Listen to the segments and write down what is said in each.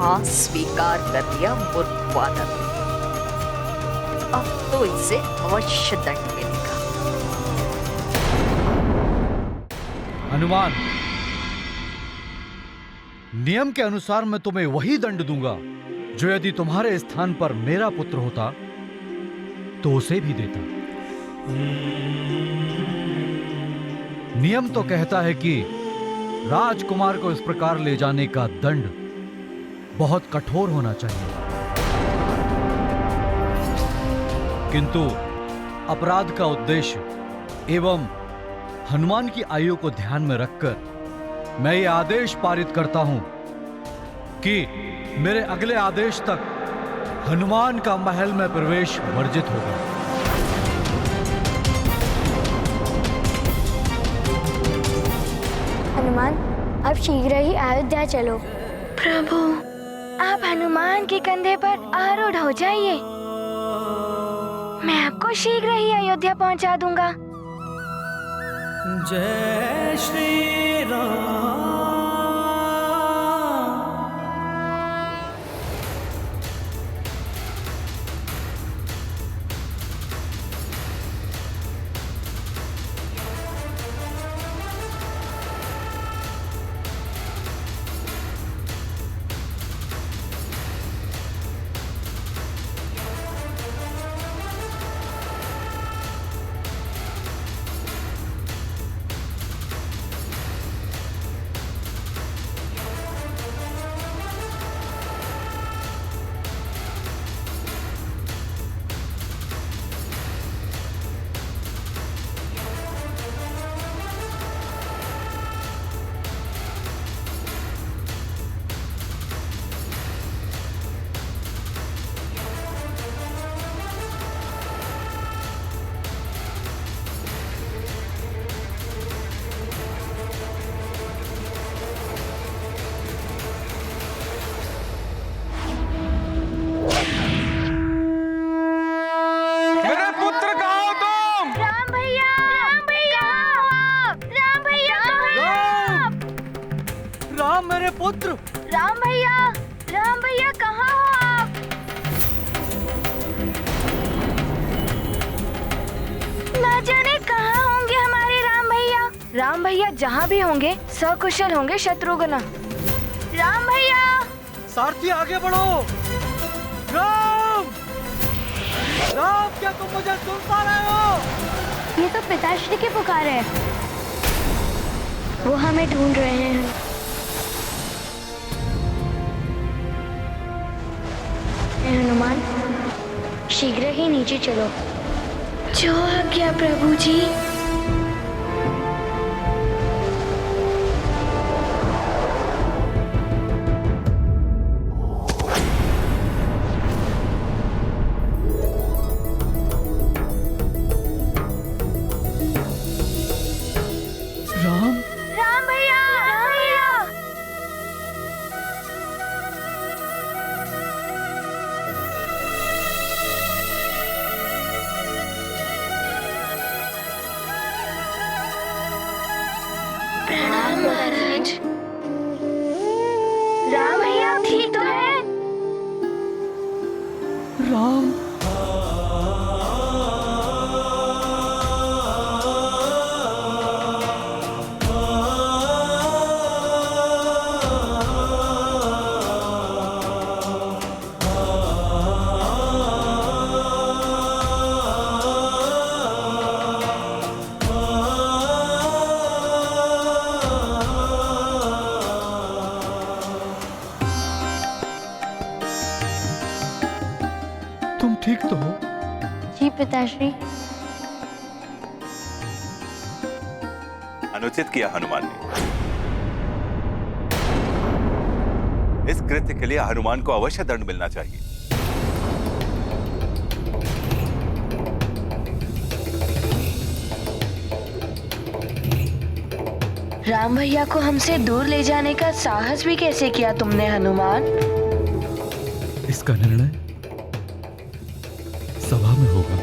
हाँ स्वीकार कर लिया मूर्ख वानर। अब तो इसे अवश्य दंड मिलेगा। हनुमान, नियम के अनुसार मैं तुम्हें वही दंड दूंगा जो यदि तुम्हारे स्थान पर मेरा पुत्र होता तो उसे भी देता। नियम तो कहता है कि राजकुमार को इस प्रकार ले जाने का दंड बहुत कठोर होना चाहिए, किंतु अपराध का उद्देश्य एवं हनुमान की आयु को ध्यान में रखकर मैं ये आदेश पारित करता हूं कि मेरे अगले आदेश तक हनुमान का महल में प्रवेश वर्जित होगा। हनुमान, अब शीघ्र ही अयोध्या चलो। प्रभु, आप हनुमान के कंधे पर आरूढ़ हो जाइए। मैं आपको शीघ्र ही अयोध्या पहुंचा दूंगा। जय श्री राम। राम मेरे पुत्र। राम भैया कहाँ हो आप? ना जाने कहाँ होंगे हमारे राम भैया। राम भैया जहाँ भी होंगे सकुशल होंगे शत्रुघ्न। राम भैया, सारथी आगे बढ़ो। राम, राम क्या तुम मुझे सुन पा रहे हो? ये तो पिताश्री की पुकार है। वो हमें ढूंढ रहे हैं। हनुमान, शीघ्र ही नीचे चलो। जो आज्ञा प्रभु जी। राम, राम भैया, राम भैया। प्रणाम महाराज। राम भैया ठीक तो है? राम, तुम ठीक तो हो? जी पिताश्री। अनुचित किया हनुमान ने। इस कृत्य के लिए हनुमान को अवश्य दंड मिलना चाहिए। राम भैया को हमसे दूर ले जाने का साहस भी कैसे किया तुमने हनुमान? इसका निर्णय सभा में होगा।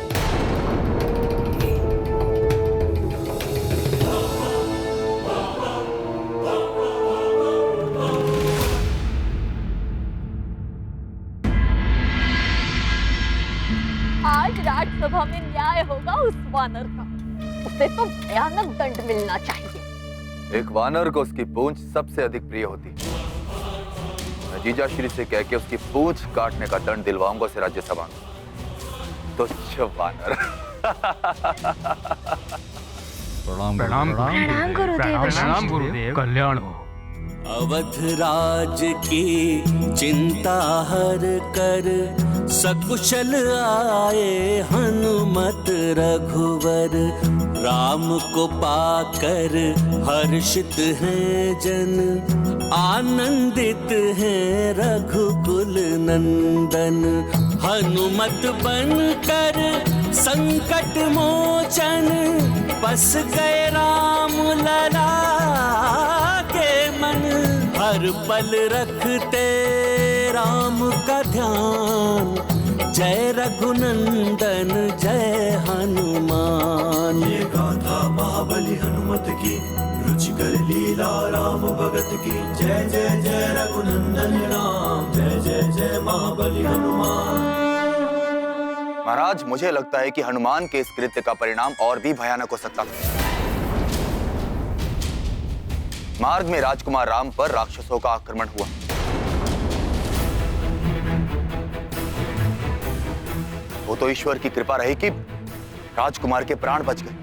न्याय होगा उस वानर का। उसे तो भयानक दंड मिलना चाहिए। एक वानर को उसकी पूंछ सबसे अधिक प्रिय होती। मैं जीजाश्री से कह के उसकी पूंछ काटने का दंड दिलवाऊंगा उसे राज्यसभा में। तुच्छ वानर। प्रणाम प्रणाम गुरुदेव। कल्याण हो। अवध राज की चिंता हर कर सकुशल आए हनुमत रघुवर। राम को पाकर हर्षित हैं जन, आनंदित हैं रघुकुल नंदन। हनुमत बनकर संकट मोचन, बस गए राम लला के मन। हर पल रखते राम का ध्यान, जय रघुनंदन जय हनुमान। ये गाथा महाबली हनुमत की, रुचिकर लीला राम भगत की। जय जय जय रघुनंदन राम, जय जय जय महाबली हनुमान। महाराज, मुझे लगता है कि हनुमान के इस कृत्य का परिणाम और भी भयानक हो सकता था। मार्ग में राजकुमार राम पर राक्षसों का आक्रमण हुआ। वो तो ईश्वर की कृपा रही कि राजकुमार के प्राण बच गए।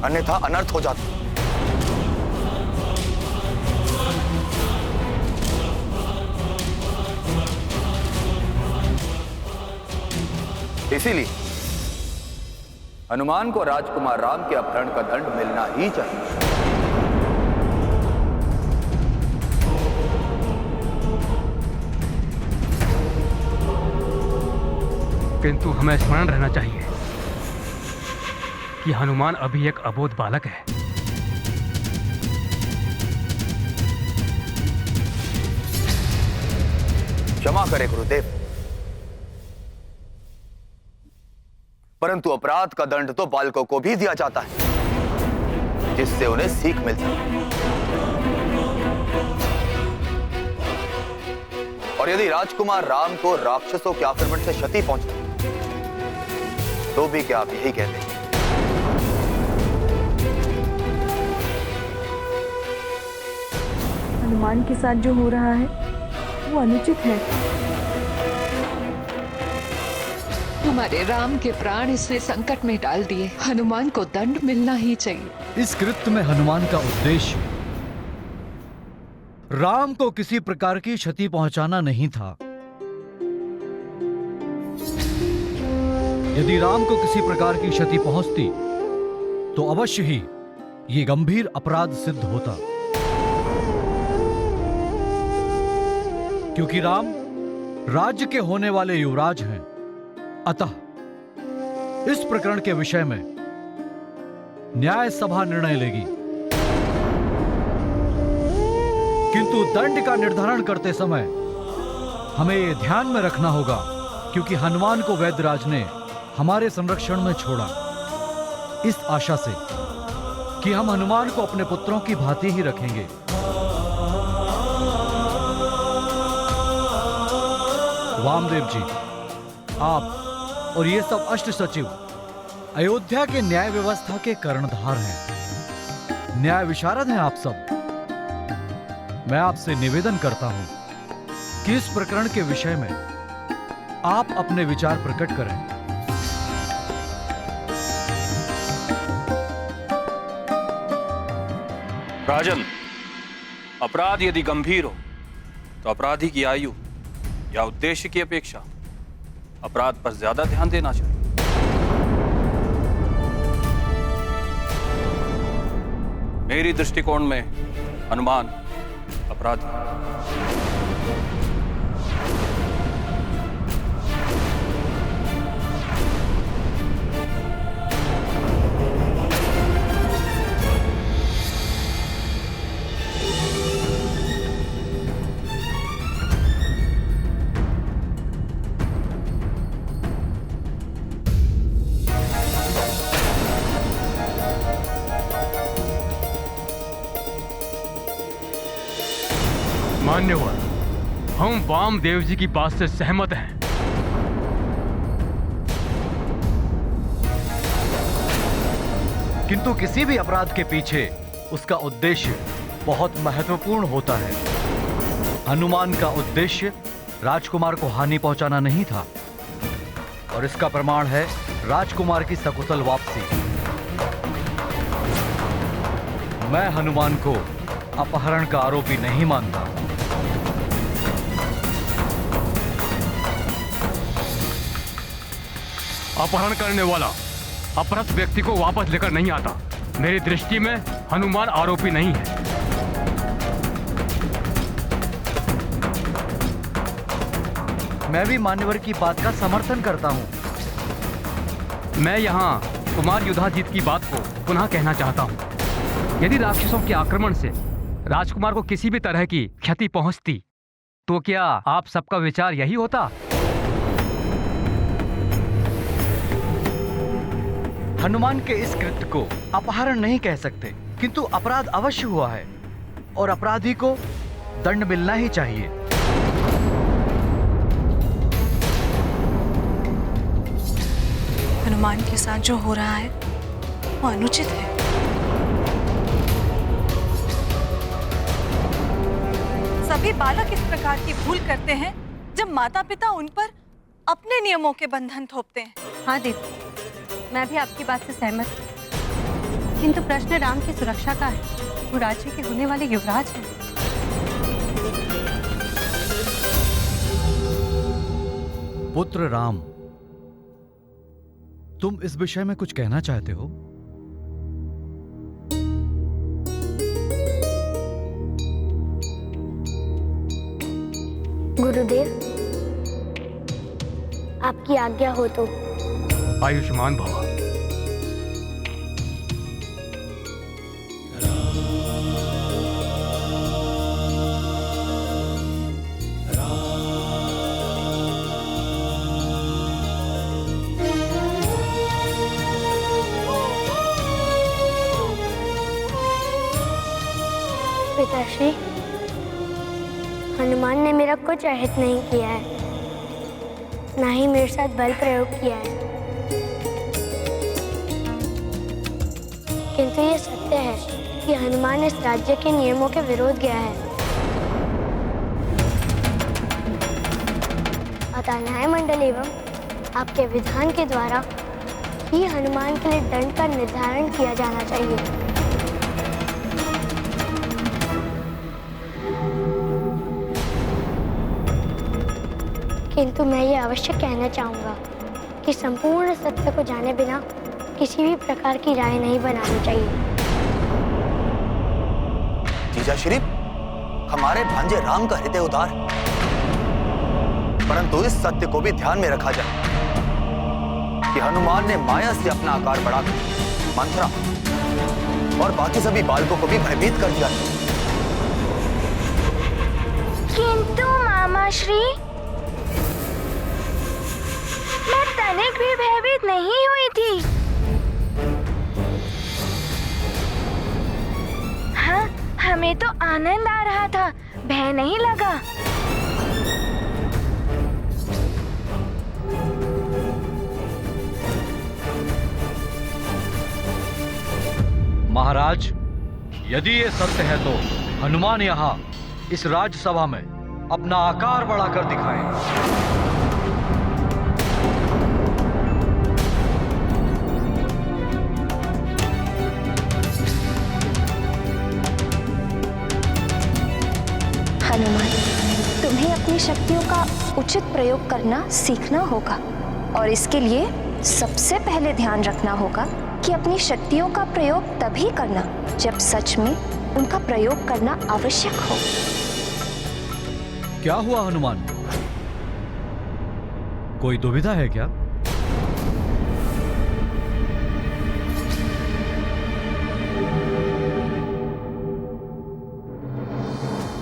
अन्यथा अनर्थ हो जाता। इसीलिए हनुमान को राजकुमार राम के अपहरण का दंड मिलना ही चाहिए। किंतु हमें स्मरण रहना चाहिए कि हनुमान अभी एक अबोध बालक है। क्षमा करें गुरुदेव, परंतु अपराध का दंड तो बालकों को भी दिया जाता है, जिससे उन्हें सीख मिल सके। और यदि राजकुमार राम को राक्षसों के आक्रमण से क्षति पहुंचती तो भी क्या आप यही कहते हैं? हनुमान के साथ जो हो रहा है वो अनुचित है। हमारे राम के प्राण इसने संकट में डाल दिए। हनुमान को दंड मिलना ही चाहिए। इस कृत्य में हनुमान का उद्देश्य राम को किसी प्रकार की क्षति पहुंचाना नहीं था। यदि राम को किसी प्रकार की क्षति पहुंचती तो अवश्य ही ये गंभीर अपराध सिद्ध होता, क्योंकि राम राज्य के होने वाले युवराज हैं। अतः इस प्रकरण के विषय में न्याय सभा निर्णय लेगी, किंतु दंड का निर्धारण करते समय हमें यह ध्यान में रखना होगा, क्योंकि हनुमान को वैद्यराज ने हमारे संरक्षण में छोड़ा इस आशा से कि हम हनुमान को अपने पुत्रों की भांति ही रखेंगे। वामदेव जी, आप और ये सब अष्ट सचिव अयोध्या के न्याय व्यवस्था के कर्णधार हैं, न्याय विशारद हैं आप सब। मैं आपसे निवेदन करता हूं कि इस प्रकरण के विषय में आप अपने विचार प्रकट करें। राजन, अपराध यदि गंभीर हो तो अपराधी की आयु या उद्देश्य की अपेक्षा अपराध पर ज्यादा ध्यान देना चाहिए। मेरी दृष्टिकोण में हनुमान अपराधी। मान्यवर, हम वामदेव जी की बात से सहमत हैं। किंतु किसी भी अपराध के पीछे उसका उद्देश्य बहुत महत्वपूर्ण होता है। हनुमान का उद्देश्य राजकुमार को हानि पहुंचाना नहीं था, और इसका प्रमाण है राजकुमार की सकुशल वापसी। मैं हनुमान को अपहरण का आरोपी नहीं मानता। अपहरण करने वाला अपहृत व्यक्ति को वापस लेकर नहीं आता। मेरी दृष्टि में हनुमान आरोपी नहीं है। मैं भी मान्यवर की बात का समर्थन करता हूं। मैं यहाँ कुमार युधाजीत की बात को पुनः कहना चाहता हूँ। यदि राक्षसों के आक्रमण से राजकुमार को किसी भी तरह की क्षति पहुंचती, तो क्या आप सबका विचार यही होता? हनुमान के इस कृत्य को अपहरण नहीं कह सकते, किंतु अपराध अवश्य हुआ है और अपराधी को दंड मिलना ही चाहिए। हनुमान के साथ जो हो रहा है वो अनुचित है। सभी बालक इस प्रकार की भूल करते हैं जब माता पिता उन पर अपने नियमों के बंधन थोपते हैं। हाँ दीदी, मैं भी आपकी बात से सहमत हूँ, किंतु प्रश्न राम की सुरक्षा का है। वो राज्य के होने वाले युवराज हैं। पुत्र राम, तुम इस विषय में कुछ कहना चाहते हो? गुरुदेव, आपकी आज्ञा हो तो। आयुष्मान भव। पिताश्री, हनुमान ने मेरा कुछ अहित नहीं किया है, ना ही मेरे साथ बल प्रयोग किया है। किंतु ये सत्य है कि हनुमान इस राज्य के नियमों के विरोध गया है। अतः न्याय मंडल एवं आपके विधान के द्वारा ही हनुमान के लिए दंड का निर्धारण किया जाना चाहिए। किंतु मैं ये अवश्य कहना चाहूँगा कि संपूर्ण सत्य को जाने बिना किसी भी प्रकार की राय नहीं बनानी चाहिए। जीजा श्री, हमारे भांजे राम का हृदय उदार, परंतु इस सत्य को भी ध्यान में रखा जाए कि हनुमान ने माया से अपना आकार बढ़ाकर मंथरा और बाकी सभी बालकों को भी भयभीत कर दिया। किंतु मामा श्री, मैं तनिक भी भयभीत नहीं हुई थी। हाँ, हमें तो आनंद आ रहा था, भय नहीं लगा। महाराज, यदि ये सत्य है तो हनुमान यहाँ इस राजसभा में अपना आकार बढ़ाकर दिखाएं। हनुमान, तुम्हें अपनी शक्तियों का उचित प्रयोग करना सीखना होगा, और इसके लिए सबसे पहले ध्यान रखना होगा कि अपनी शक्तियों का प्रयोग तभी करना जब सच में उनका प्रयोग करना आवश्यक हो। क्या हुआ हनुमान? कोई दुविधा है क्या?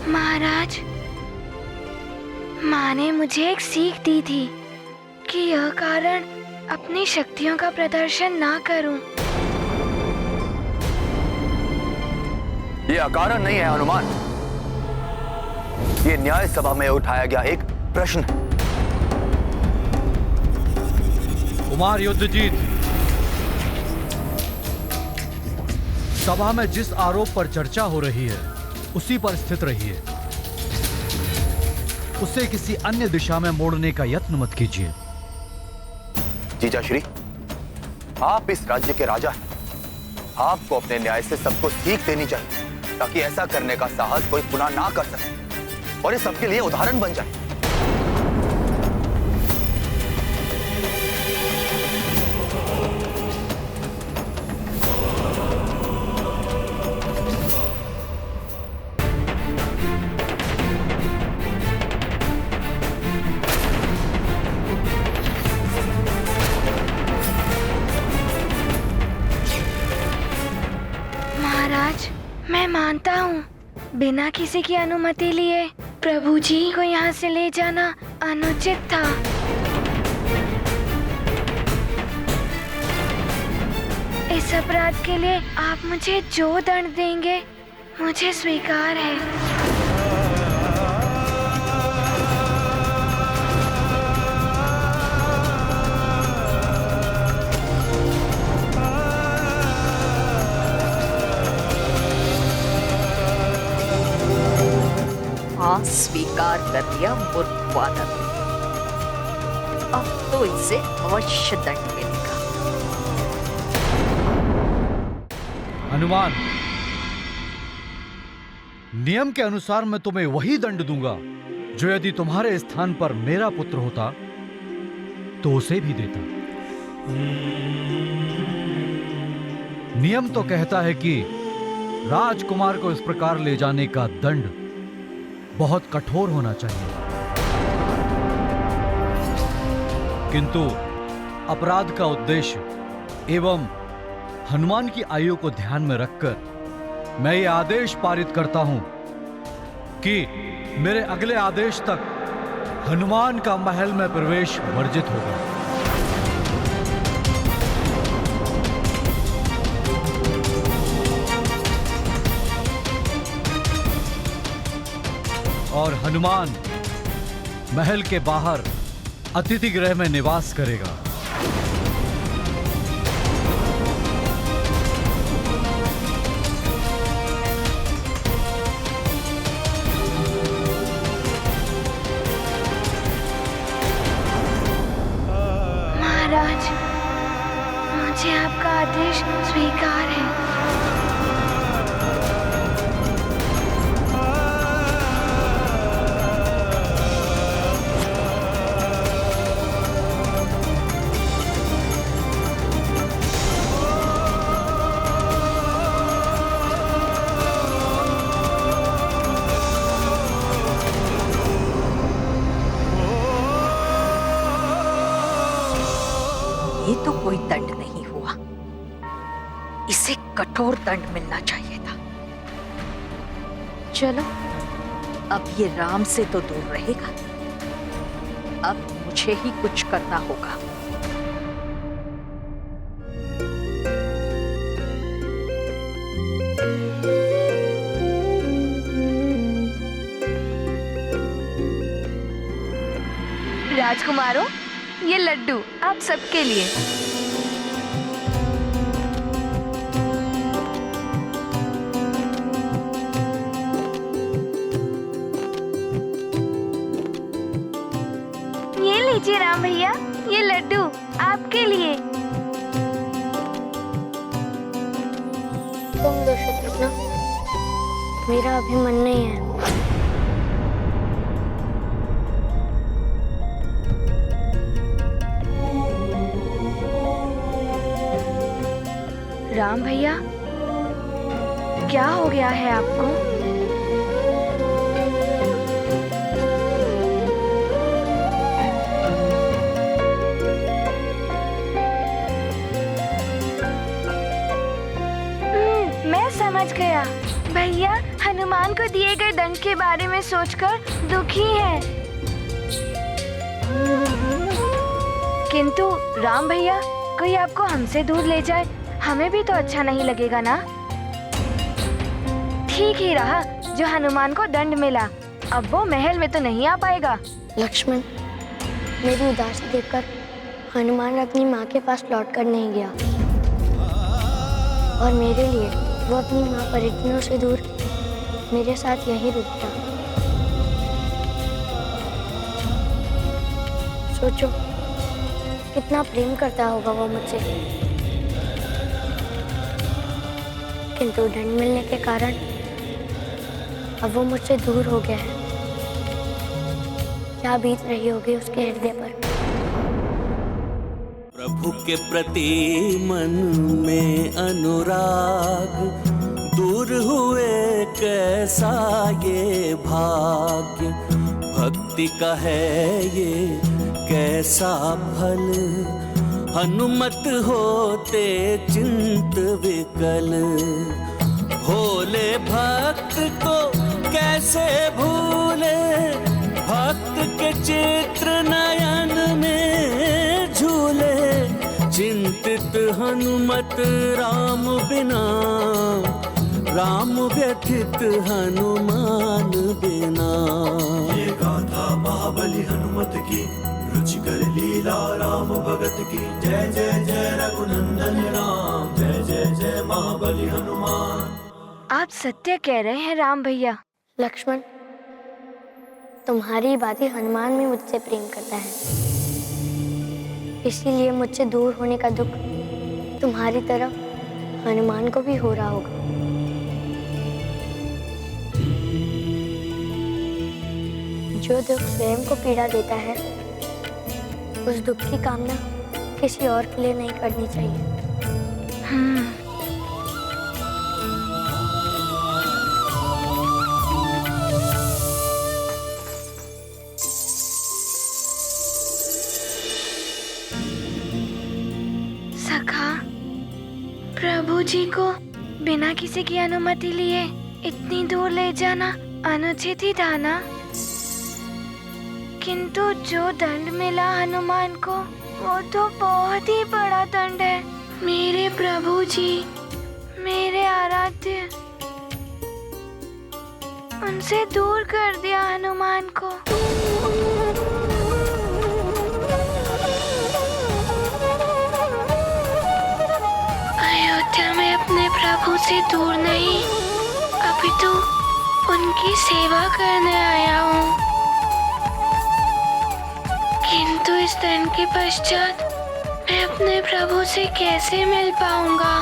महाराज, माँ ने मुझे एक सीख दी थी कि यह कारण अपनी शक्तियों का प्रदर्शन ना करूं। ये अकारण नहीं है हनुमान, ये न्याय सभा में उठाया गया एक प्रश्न है। कुमार युद्धजीत, सभा में जिस आरोप पर चर्चा हो रही है उसी पर स्थित रहिए। उसे किसी अन्य दिशा में मोड़ने का यत्न मत कीजिए। जीजाश्री, आप इस राज्य के राजा हैं। आपको अपने न्याय से सबको सीख देनी चाहिए ताकि ऐसा करने का साहस कोई पुनः ना कर सके और ये सबके लिए उदाहरण बन जाए। मैं मानता हूँ बिना किसी की अनुमति लिए प्रभु जी को यहाँ से ले जाना अनुचित था। इस अपराध के लिए आप मुझे जो दंड देंगे मुझे स्वीकार है। हाँ, स्वीकार कर लिया मूर्ख वानर। अब तो इसे अवश्य दंड मिलेगा। हनुमान, नियम के अनुसार मैं तुम्हें वही दंड दूंगा जो यदि तुम्हारे स्थान पर मेरा पुत्र होता तो उसे भी देता। नियम तो कहता है कि राजकुमार को इस प्रकार ले जाने का दंड बहुत कठोर होना चाहिए, किंतु अपराध का उद्देश्य एवं हनुमान की आयु को ध्यान में रखकर मैं ये आदेश पारित करता हूं कि मेरे अगले आदेश तक हनुमान का महल में प्रवेश वर्जित होगा। और हनुमान महल के बाहर अतिथि गृह में निवास करेगा। महाराज, मुझे आपका आदेश स्वीकार है। ये तो कोई दंड नहीं हुआ, इसे कठोर दंड मिलना चाहिए था। चलो, अब ये राम से तो दूर रहेगा, अब मुझे ही कुछ करना होगा। राजकुमारों, ये लड्डू आप सबके लिए। ये लीजिए राम भैया, ये लड्डू आपके लिए। तुम दो शत्रुघ्न, मेरा अभिमन्यु नहीं है। राम भैया, क्या हो गया है आपको? मैं समझ गया। भैया हनुमान को दिए गए दंड के बारे में सोचकर दुखी है। किंतु राम भैया, कोई आपको हमसे दूर ले जाए, हमें भी तो अच्छा नहीं लगेगा ना। ठीक ही रहा जो हनुमान को दंड मिला, अब वो महल में तो नहीं आ पाएगा। लक्ष्मण, मेरी उदासी देखकर हनुमान अपनी माँ के पास लौट कर नहीं गया और मेरे लिए वो अपनी माँ परिजनों से दूर मेरे साथ यहीं रुक गया। सोचो कितना प्रेम करता होगा वो मुझसे, किंतु दंड मिलने के कारण अब वो मुझसे दूर हो गया है। क्या बीत रही होगी उसके हृदय पर। प्रभु के प्रति मन में अनुराग, दूर हुए कैसा ये भाग्य। भक्ति का है ये कैसा फल, हनुमत होते चिंत विकल। भोले भक्त को कैसे भूले, भक्त के चित्र नयन में झूले। चिंतित हनुमत राम बिना, राम व्यथित हनुमान बिना। ये गाथा महाबली हनुमत की, रुचिकर लीला राम भगत की। जय जय जय रघुनंदन राम, जय जय जय महाबली हनुमान। आप सत्य कह रहे हैं राम भैया। लक्ष्मण, तुम्हारी बात ही हनुमान भी मुझसे प्रेम करता है, इसीलिए मुझसे दूर होने का दुख तुम्हारी तरह हनुमान को भी हो रहा होगा। जो दुख स्वयं को पीड़ा देता है, उस दुख की कामना किसी और के लिए नहीं करनी चाहिए। सखा, प्रभु जी को बिना किसी की अनुमति लिए इतनी दूर ले जाना अनुचित ही था ना। किंतु जो दंड मिला हनुमान को, वो तो बहुत ही बड़ा दंड है। मेरे प्रभु जी, मेरे आराध्य, उनसे दूर कर दिया हनुमान को। अयोध्या में अपने प्रभु से दूर नहीं, अभी तो उनकी सेवा करने आया हूँ। किंतु इस दंड के पश्चात मैं अपने प्रभु से कैसे मिल पाऊंगा?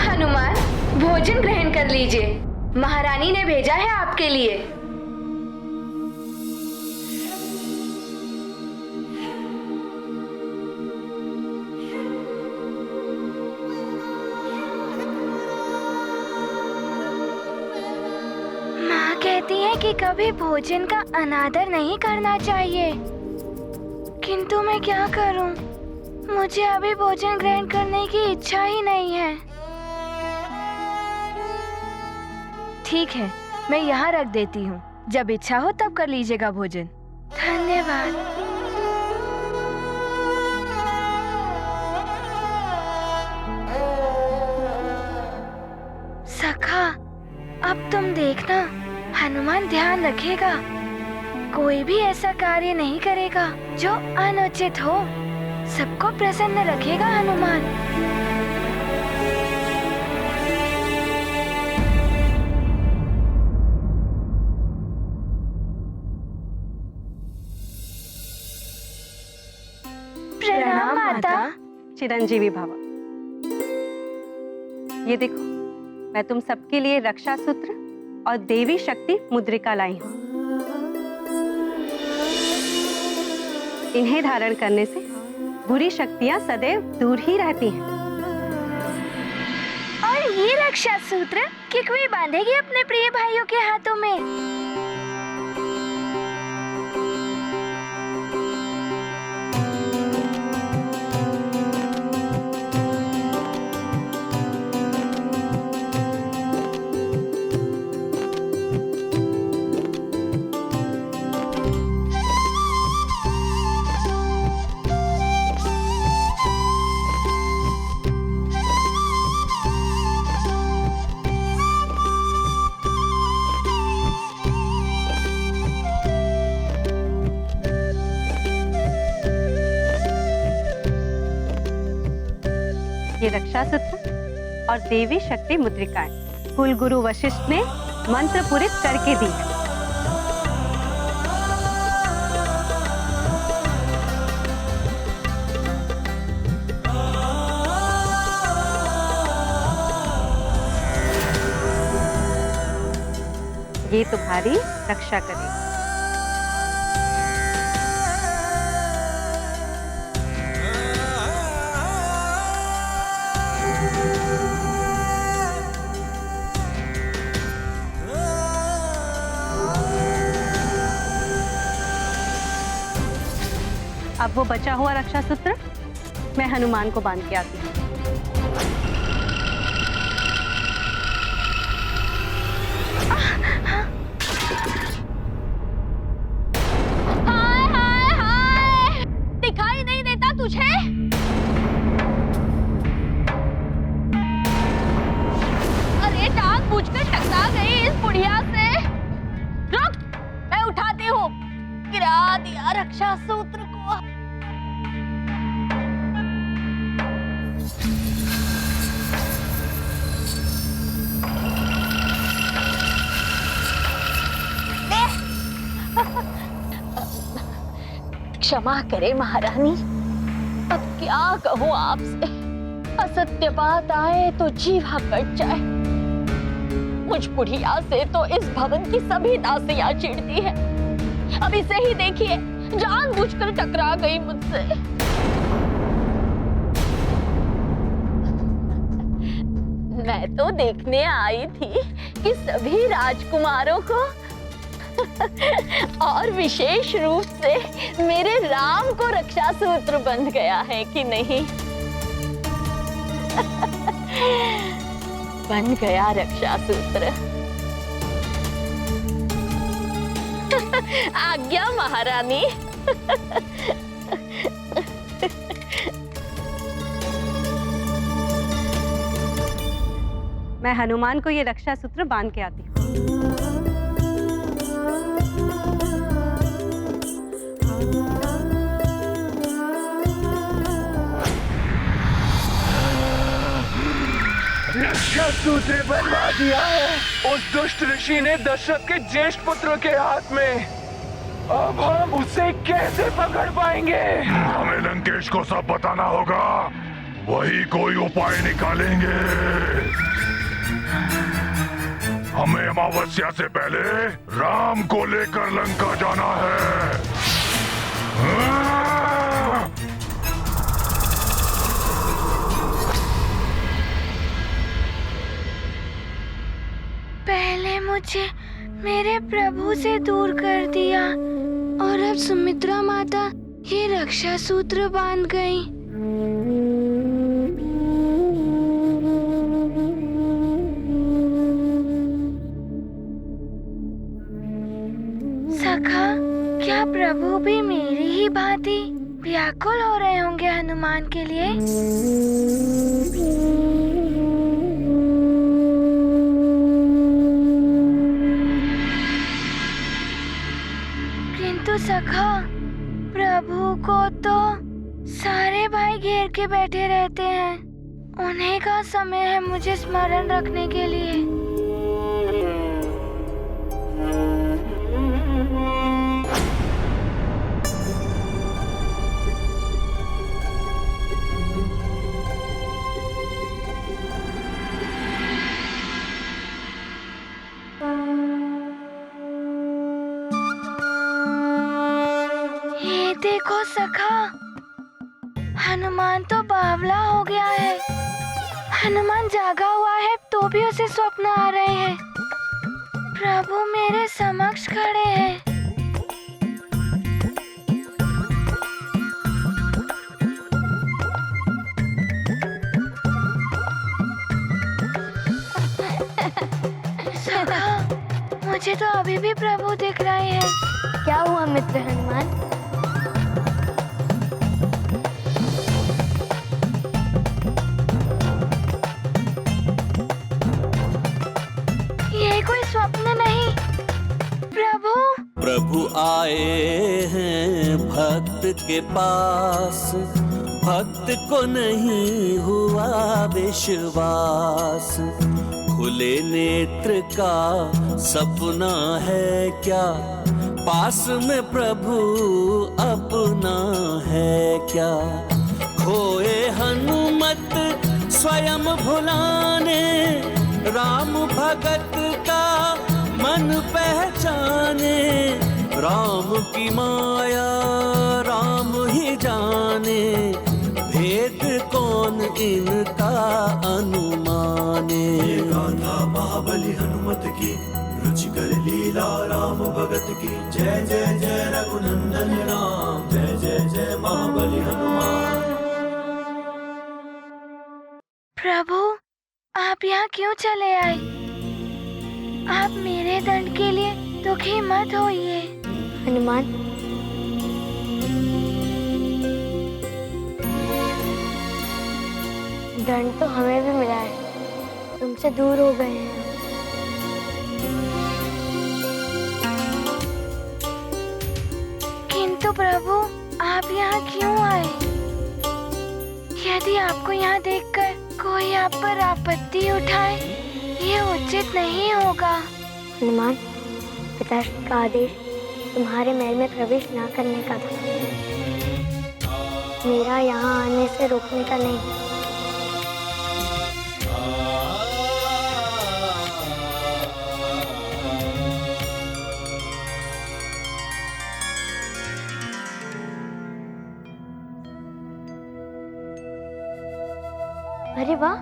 हनुमान, भोजन ग्रहण कर लीजिए, महारानी ने भेजा है आपके लिए। कहती है कि कभी भोजन का अनादर नहीं करना चाहिए, किंतु मैं क्या करूं? मुझे अभी भोजन ग्रहण करने की इच्छा ही नहीं है। ठीक है, मैं यहाँ रख देती हूँ, जब इच्छा हो तब कर लीजिएगा भोजन। धन्यवाद। सखा, अब तुम देखना, हनुमान ध्यान रखेगा, कोई भी ऐसा कार्य नहीं करेगा जो अनुचित हो। सबको प्रसन्न रखेगा हनुमान। प्रणाम माता। चिरंजीवी भव। ये देखो, मैं तुम सबके लिए रक्षा सूत्र और देवी शक्ति मुद्रिका लाई हूँ। इन्हें धारण करने से बुरी शक्तियाँ सदैव दूर ही रहती हैं। और ये रक्षा सूत्र किकवी बांधेगी अपने प्रिय भाइयों के हाथों में। ये रक्षा सूत्र और देवी शक्ति मुद्रिकाएं कुल गुरु वशिष्ठ ने मंत्र पूरित करके दी है। ये तुम्हारी रक्षा करेगी। अब वो बचा हुआ रक्षा सूत्र मैं हनुमान को बांध के आती हूँ। दिखाई नहीं देता तुझे? अरे टांग बूझकर टकरा गई इस बुढ़िया से। रुक, मैं उठाती हूँ। गिरा दिया रक्षा सूत्र को। क्षमा करे महारानी, अब क्या कहूँ आपसे। असत्य बात आए तो जीवा कट जाए। मुझ बुढ़िया से तो इस भवन की सभी दासियां चिढ़ती है। अब इसे ही देखिए, जानबूझकर टकरा गई मुझसे। मैं तो देखने आई थी कि सभी राजकुमारों को और विशेष रूप से मेरे राम को रक्षा सूत्र बंध गया है कि नहीं। बन गया रक्षा सूत्र। आज्ञा महारानी। मैं हनुमान को ये रक्षा सूत्र बांध के आती हूँ। रक्षा सूत्र बनवा दिया है उस दुष्ट ऋषि ने दशरथ के ज्येष्ठ पुत्र के हाथ में। अब हम उसे कैसे पकड़ पाएंगे? हमें लंकेश को सब बताना होगा, वही कोई उपाय निकालेंगे। हमें अमावस्या से पहले राम को लेकर लंका जाना है। पहले मुझे मेरे प्रभु से दूर कर दिया और अब सुमित्रा माता ये रक्षा सूत्र बांध गई। सखा, क्या प्रभु भी मेरी ही भांति व्याकुल हो रहे होंगे हनुमान के लिए? किंतु सखा, प्रभु को तो सारे भाई घेर के बैठे रहते हैं। उन्हीं का समय है मुझे स्मरण रखने के लिए। देखो सखा, हनुमान तो बावला हो गया है। हनुमान जागा हुआ है तो भी उसे स्वप्न आ रहे हैं। प्रभु मेरे समक्ष खड़े हैं। सखा, मुझे तो अभी भी प्रभु दिख रहे हैं। क्या हुआ मित्र हनुमान? कोई स्वप्न नहीं, प्रभु। प्रभु आए हैं भक्त के पास, भक्त को नहीं हुआ विश्वास, खुले नेत्र का सपना है क्या, पास में प्रभु अपना है क्या। खोए हनुमत स्वयं भुलाने, राम भगत का मन पहचाने, राम की माया राम ही जाने, भेद कौन इनका अनुमाने। ये गाथा महाबली हनुमत की, रुचिकर लीला राम भगत की। जय जय जय रघुनंदन राम, जय जय जय महाबली हनुमान। प्रभु, आप यहाँ क्यों चले आए? आप मेरे दंड के लिए दुखी मत होइए। हनुमान, दंड तो हमें भी मिला है, तुमसे दूर हो गए हैं। किंतु प्रभु, आप यहाँ क्यों आए? यदि आपको यहाँ देखकर कोई आप पर आपत्ति उठाए, ये उचित नहीं होगा। हनुमान, पिताश्री का आदेश तुम्हारे महल में प्रवेश ना करने का था, मेरा यहाँ आने से रोकने का नहीं। अरे वाह,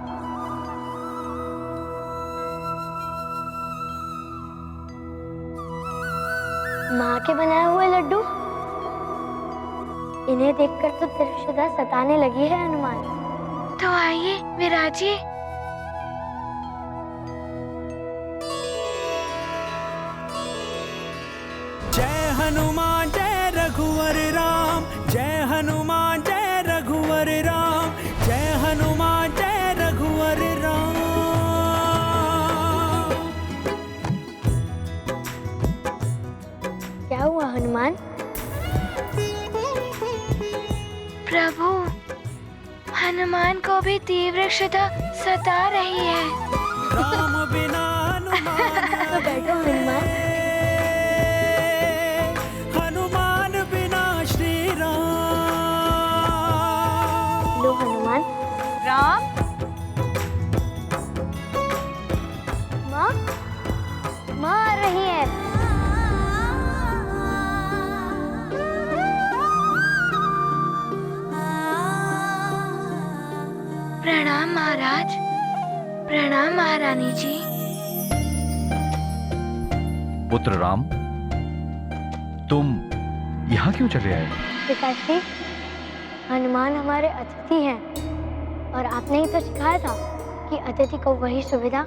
माँ के बनाए हुए लड्डू, इन्हें देखकर तो त्रिशुदा सताने लगी है हनुमान। तो आइए विराजिए। जय हनुमान जय रघुवर राम, जय हनुमान जय रघुवर राम, जय हनुमान जय रघुवर राम। क्या हुआ हनुमान? प्रभु, हनुमान को भी तीव्र क्षुधा सता रही है। राम बिना हनुमान बैठो हनुमान। हनुमान बिना श्री राम। लो हनुमान। राम, माँ, माँ आ रही है। प्रणाम महाराज। प्रणाम महारानी जी। पुत्र राम, तुम यहाँ क्यों चले आए? पिताश्री, हनुमान हमारे अतिथि हैं और आपने ही तो सिखाया था कि अतिथि को वही सुविधा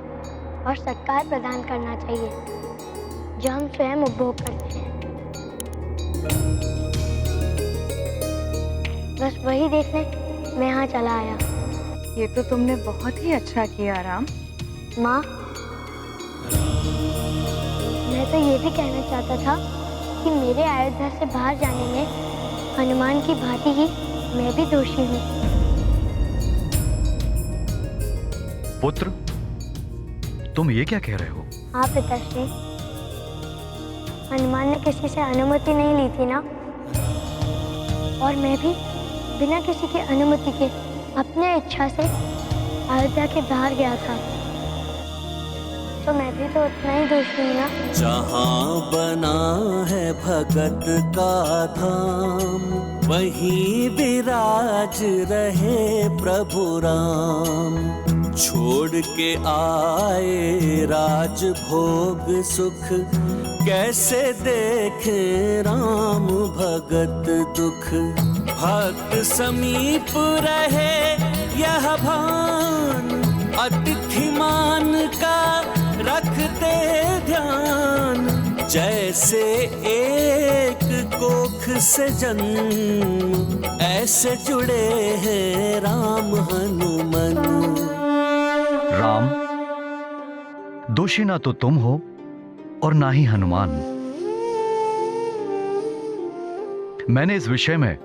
और सत्कार प्रदान करना चाहिए जो हम स्वयं उपभोग करते हैं। बस वही देखने मैं यहाँ चला आया। ये तो तुमने बहुत ही अच्छा किया राम। माँ, मैं तो ये भी कहना चाहता था कि मेरे अयोध्या से बाहर जाने में हनुमान की भांति ही मैं भी दोषी हूँ। पुत्र, तुम ये क्या कह रहे हो? हाँ पिताश्री, हनुमान ने किसी से अनुमति नहीं ली थी ना, और मैं भी बिना किसी की अनुमति के अपने इच्छा से अयोध्या के बाहर गया था, तो मैं भी तो उतना ही दोषी हूँ ना। जहाँ बना है भगत का धाम, वहीं विराज रहे प्रभु राम। छोड़ के आए राज भोग सुख, कैसे देखे राम भगत दुख। भक्त समीप रहे यह भान, अतिथि मान का रखते ध्यान। जैसे एक कोख से जन्म, ऐसे जुड़े हैं राम हनुमान। राम, दोषी ना तो तुम हो और ना ही हनुमान। मैंने इस विषय में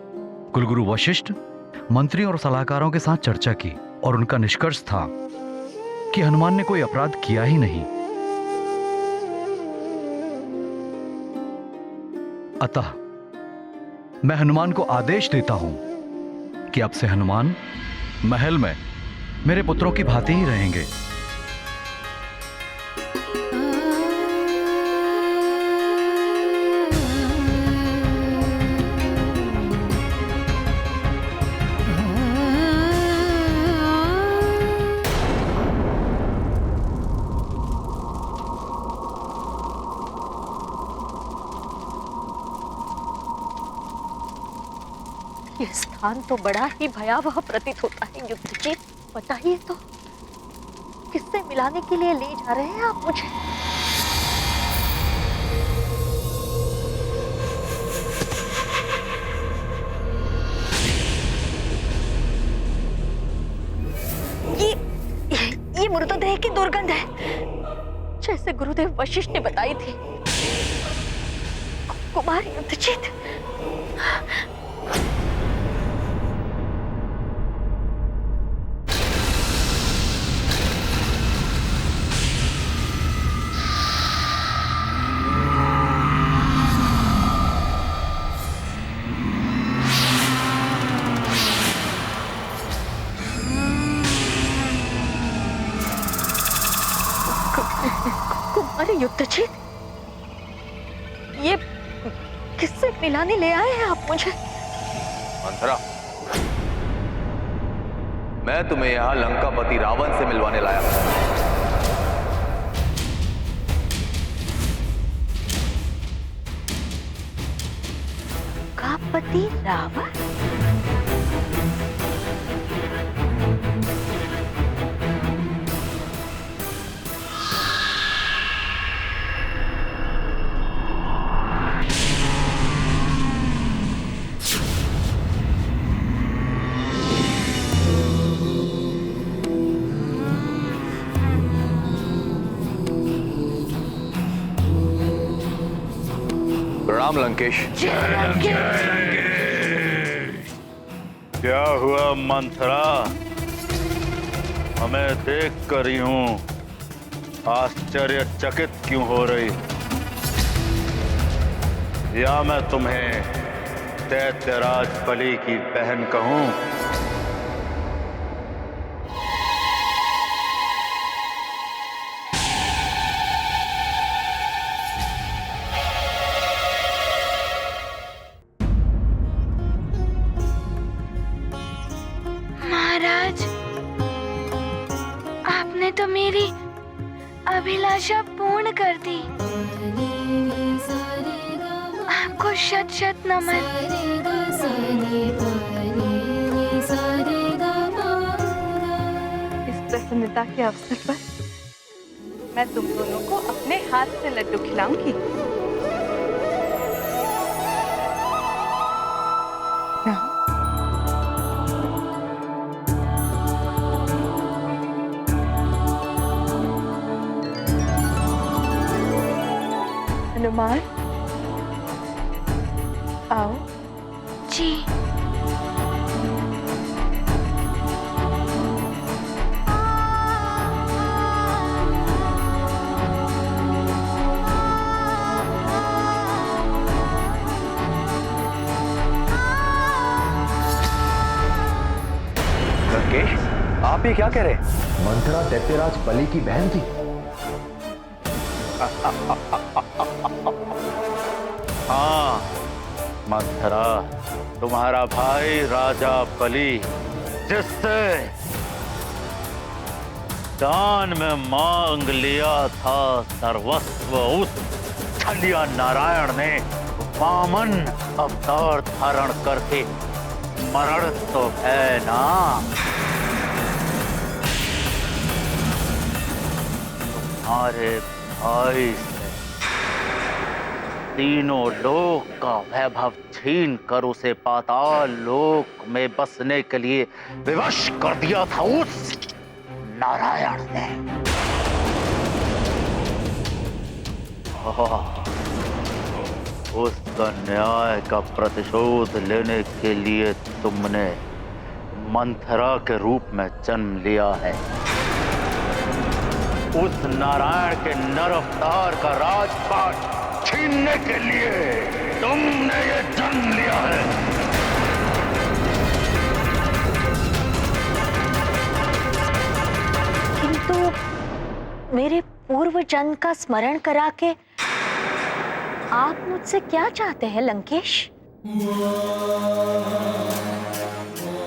कुलगुरु वशिष्ठ मंत्रियों और सलाहकारों के साथ चर्चा की और उनका निष्कर्ष था कि हनुमान ने कोई अपराध किया ही नहीं। अतः मैं हनुमान को आदेश देता हूं कि अब से हनुमान महल में मेरे पुत्रों की भांति ही रहेंगे। ये स्थान तो बड़ा ही भयावह प्रतीत होता है युद्धजीत। बताइए तो किससे मिलाने के लिए ले जा रहे हैं आप मुझे? ये मृतदेह की दुर्गंध है, जैसे गुरुदेव वशिष्ठ ने बताई थी। कुमार युद्धजीत, युद्धजीत, ये किससे मिलाने ले आए हैं आप मुझे? मंथरा, मैं तुम्हें यहां लंकापति रावण से मिलवाने लाया हूं। लंकापति रावण? प्रणाम लंकेश। क्या हुआ मंथरा? हमें देख कर यूं आश्चर्यचकित क्यों हो रही? या मैं तुम्हें दैत्यराज बलि की बहन कहूं? महाराज, आपने तो मेरी अभिलाषा पूर्ण कर दी। आपको शत शत नमन। इस प्रसन्नता के अवसर पर मैं तुम दोनों को अपने हाथ से लड्डू खिलाऊंगी। हनुमान, आओ। जी। लंकेश, आप ये क्या कह रहे? मंथरा दैत्यराज बलि की बहन थी। हाँ मंथरा, तुम्हारा भाई राजा बलि जिससे दान में मांग लिया था सर्वस्व, उस छलिया नारायण ने वामन अवतार धारण करके मरण तो है ना। तुम्हारे भाई तीनों लोक का वैभव छीन कर उसे पाताल लोक में बसने के लिए विवश कर दिया था उस नारायण ने। उसका न्याय का प्रतिशोध लेने के लिए तुमने मंथरा के रूप में जन्म लिया है। उस नारायण के नर अवतार का राजपाट छीनने के लिए तुमने ये जन्म लिया है। किंतु मेरे पूर्व जन्म का स्मरण करा के आप मुझसे क्या चाहते हैं लंकेश?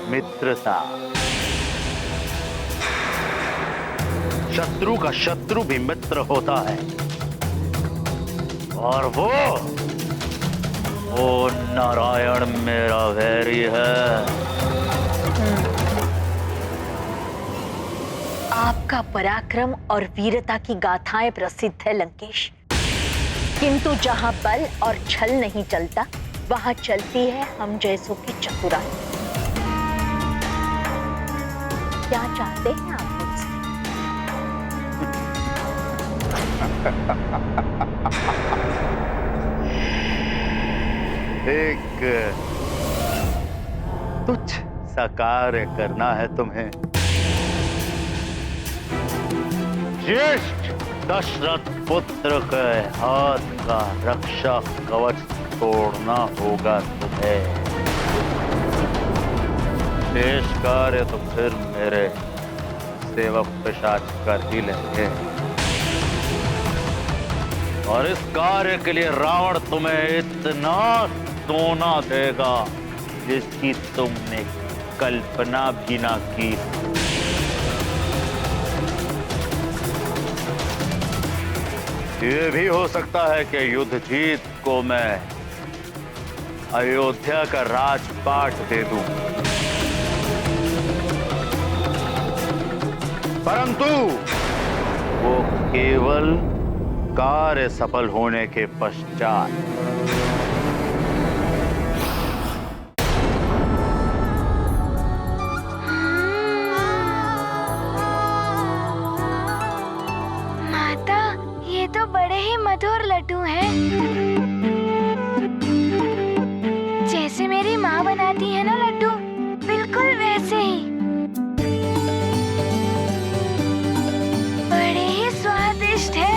मित्रता। शत्रु का शत्रु भी मित्र होता है, और वो नारायण मेरा वैरी है। आपका पराक्रम और वीरता की गाथाएं प्रसिद्ध है लंकेश, किंतु जहां बल और छल नहीं चलता वहां चलती है हम जैसों की चतुराई। क्या चाहते हैं आप मुझसे? एक तुच्छ सा कार्य करना है तुम्हें। ज्येष्ठ दशरथ पुत्र के हाथ का रक्षा कवच तोड़ना होगा तुम्हें। शेष कार्य तो फिर मेरे सेवक पिशाच कर ही लेंगे, और इस कार्य के लिए रावण तुम्हें इतना सोना देगा जिसकी तुमने कल्पना भी ना की। ये भी हो सकता है कि युद्ध जीत को मैं अयोध्या का राजपाट दे दूं, परंतु वो केवल कार्य सफल होने के पश्चात। माता, ये तो बड़े ही मधुर लड्डू हैं। जैसे मेरी माँ बनाती है ना लड्डू, बिल्कुल वैसे ही। बड़े ही स्वादिष्ट है।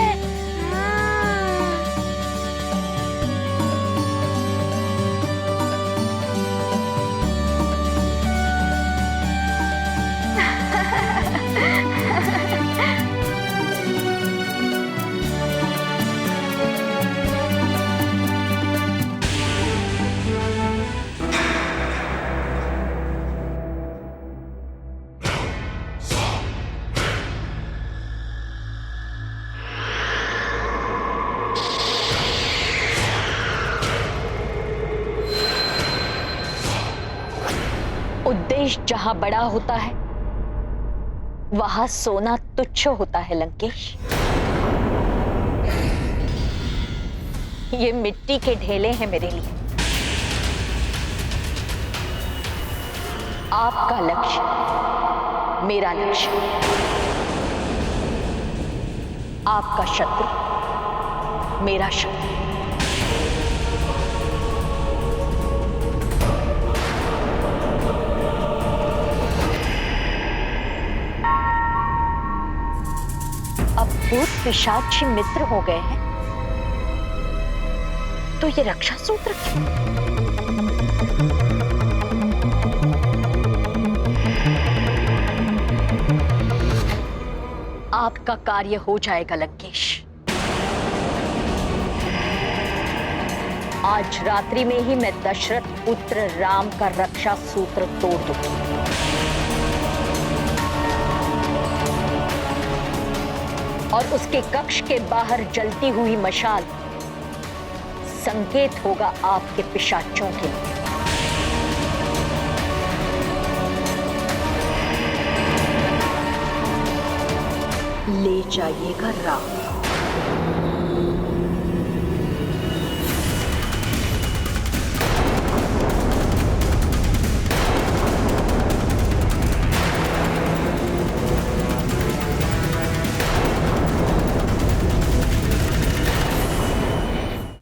उद्देश्य जहां बड़ा होता है वहां सोना तुच्छ होता है लंकेश। ये मिट्टी के ढेले हैं मेरे लिए। आपका लक्ष्य मेरा लक्ष्य, आपका शत्रु मेरा शत्रु। अब भूत पिशाच मित्र हो गए हैं, तो ये रक्षा सूत्र क्यों? आपका कार्य हो जाएगा लंकेश। आज रात्रि में ही मैं दशरथ पुत्र राम का रक्षा सूत्र तोड़ दूंगी। और उसके कक्ष के बाहर जलती हुई मशाल संकेत होगा आपके पिशाचों के लिए। ले जाइएगा राम।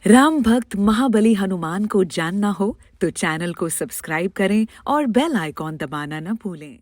राम भक्त महाबली हनुमान को जानना हो तो चैनल को सब्सक्राइब करें और बेल आइकॉन दबाना न भूलें।